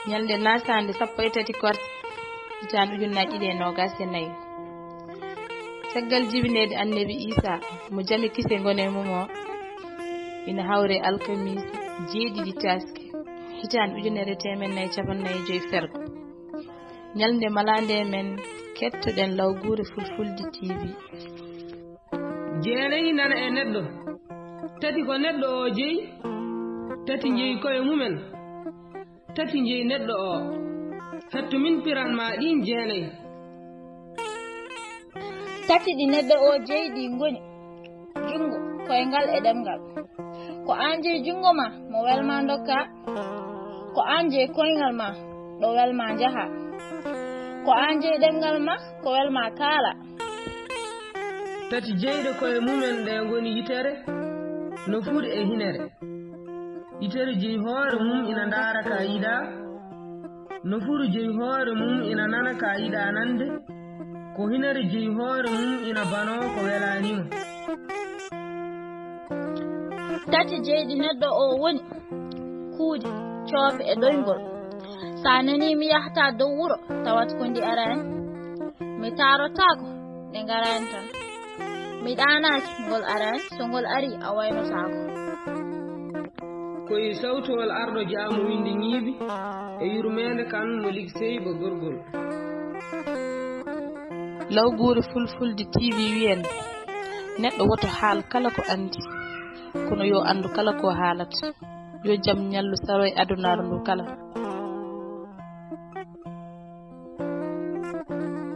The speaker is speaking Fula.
ñalde nasande 13 korte hitande ujunnaje ɗiɗi e nogas e nayyi caggal jibinede annabi Isa mo jami kise gone mum o ina hawre alkamisi jeeɗiɗi taske hitande ujunere temen nayyi capannayyi joyi fergo ñalde malande men kettoɗen lawgure fulfulde TV. Jeenayi nana e neɗɗo tati ko neɗɗo o jeyi tati jeyi koye mumen tati jeyi neɗɗo o hetto min piran ma ɗin jeenayi tati ɗi neɗɗo o jeyi ɗi goni jungo koyngal e ɗemgal ko an jeyi jungo ma mo welma dokka ko an jeyi koyngal ma ɗo welma jaha ko an jeyi ɗemgal ma ko welma kaala tati jeyɗe koye mumen ɗe goni yitere no fuɗi e hinere yitere jeyi hoore mum ina ndaara ka yiɗa no furu jeyi hoore mum ina nana ka yiɗa nande ko hinere jeyi hoore mum ina bano ko welanimo tati jeyɗi neɗɗo o woni kuude coofe e ɗoygol sa nani mi yahata dow wuro tawat ko ndi arani mi tarotako ɗe garani tan mi ɗanaki ngol arani so ngol ari a waynotako koye sawtowol arɗo jaamu windi ñiiɓi e yurmede kan mo ligsey bo gorgol lawgure fulfulde TV wiyen neɗɗo woto haal kala ko andi kono yo andu kala ko haalata yo jam ñallu saroy adunaru ndu kala